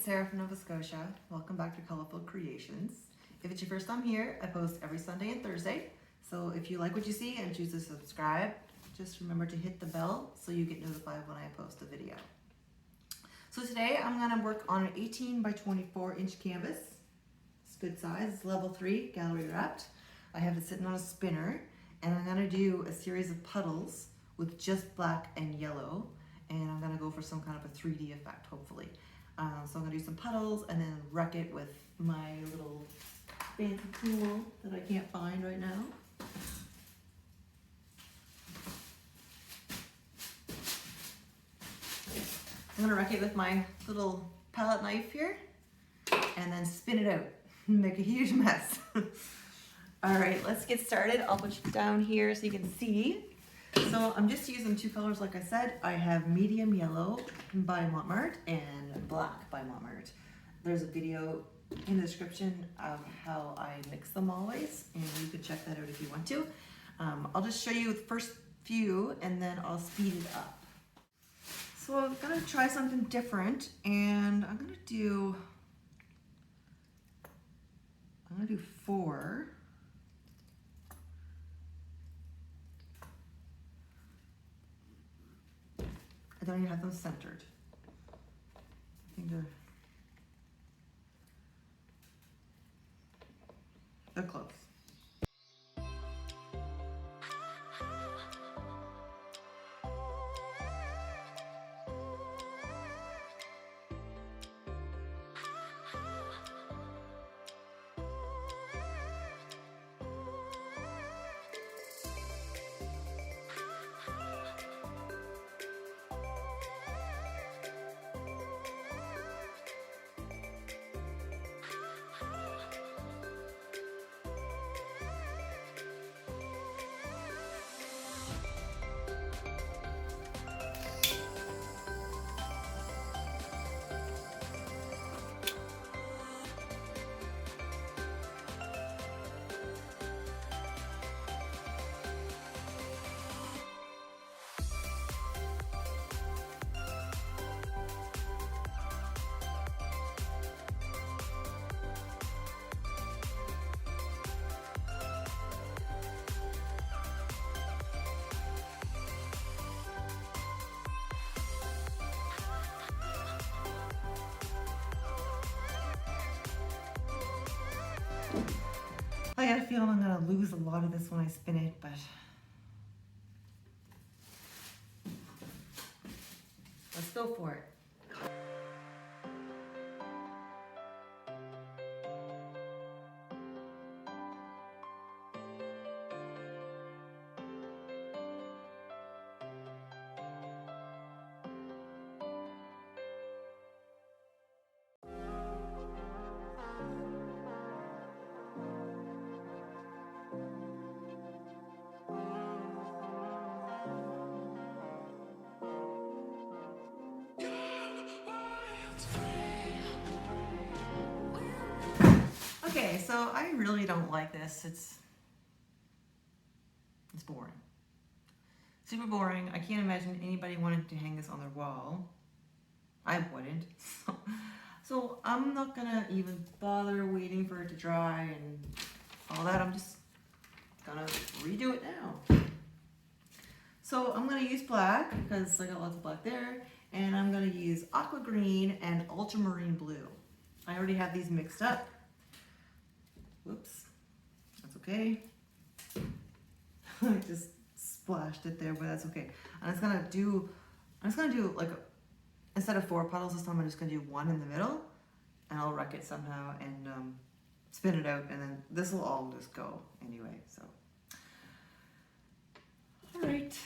Sarah from Nova Scotia. Welcome back to Colorful Creations. If it's your first time here, I post every Sunday and Thursday. So if you like what you see and choose to subscribe, just remember to hit the bell so you get notified when I post a video. So today I'm going to work on an 18 by 24 inch canvas. It's good size, it's level 3, gallery wrapped. I have it sitting on a spinner, and I'm going to do a series of puddles with just black and yellow, and I'm going to go for some kind of a 3D effect, hopefully. So I'm going to do some puddles and then wreck it with my little fancy tool that I can't find right now. I'm going to wreck it with my little palette knife here and then spin it out and make a huge mess. All right, let's get started. I'll put you down here so you can see. So I'm just using two colors, like I said. I have medium yellow by Mont and black by Mont. There's a video in the description of how I mix them always, and you can check that out if you want to. I'll just show you the first few and then I'll speed it up. So I'm gonna try something different, and I'm gonna do 4. I don't even have them centered. I think they're close. I got a feeling I'm going to lose a lot of this when I spin it, but let's go for it. Okay, so I really don't like this. It's boring. Super boring. I can't imagine anybody wanting to hang this on their wall. I wouldn't. So I'm not gonna even bother waiting for it to dry and all that. I'm just gonna redo it now. So I'm gonna use black because I got lots of black there, and I'm gonna use Aqua green and Ultramarine blue. I already have these mixed up. Whoops, that's okay. I just splashed it there, but that's okay. I'm just gonna do like, instead of 4 puddles this time, I'm just gonna do 1 in the middle, and I'll wreck it somehow and spin it out, and then this will all just go anyway, so. All right.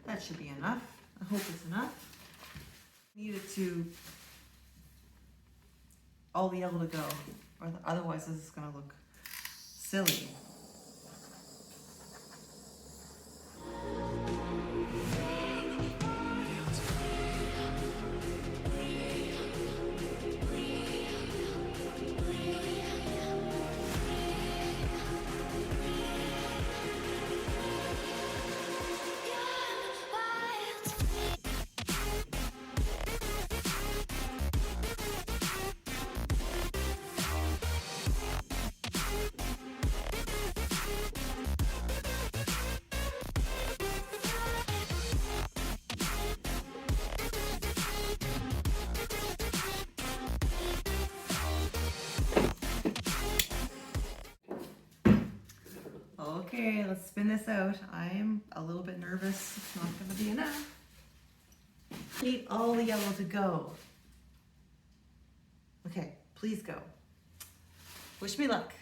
That should be enough. I hope it's enough. Needed to all the yellow to go, or otherwise this is gonna look silly. Okay, let's spin this out. I'm a little bit nervous. It's not going to be enough. Need all the yellow to go. Okay, please go. Wish me luck.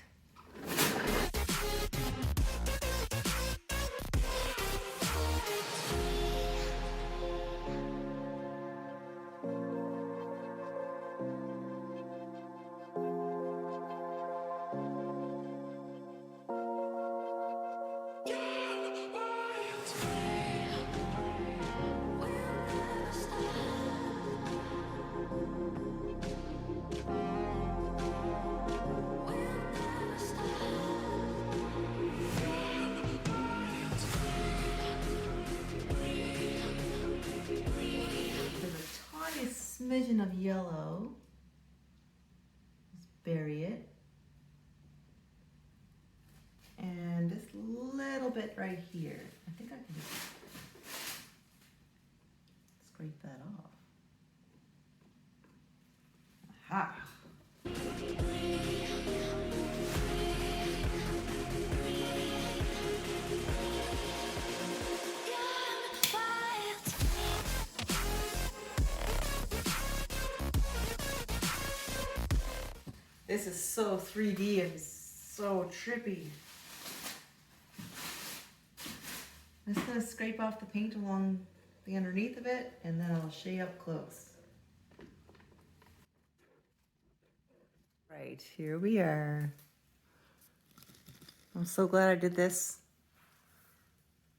Smidgen of yellow. Let's bury it. And this little bit right here. I think I can just scrape that off. Aha! This is so 3D and so trippy. I'm just going to scrape off the paint along the underneath of it, and then I'll show you up close. Right, here we are. I'm so glad I did this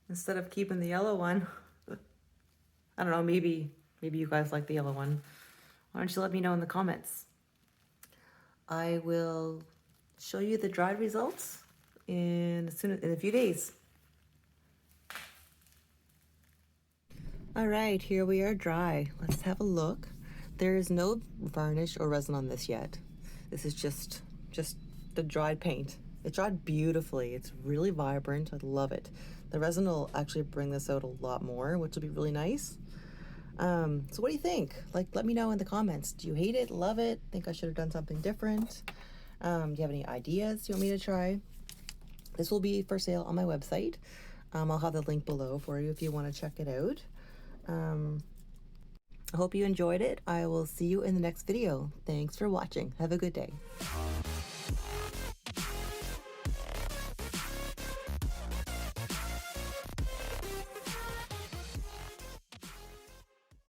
instead of keeping the yellow one. I don't know, maybe you guys like the yellow one. Why don't you let me know in the comments? I will show you the dried results in a few days. All right, here we are dry. Let's have a look. There is no varnish or resin on this yet. This is just the dried paint. It dried beautifully. It's really vibrant. I love it. The resin will actually bring this out a lot more, which will be really nice. So what do you think? Like, let me know in the comments. Do you hate it? Love it? Think I should have done something different? Do you have any ideas you want me to try? This will be for sale on my website. I'll have the link below for you if you want to check it out. I hope you enjoyed it. I will see you in the next video. Thanks for watching. Have a good day.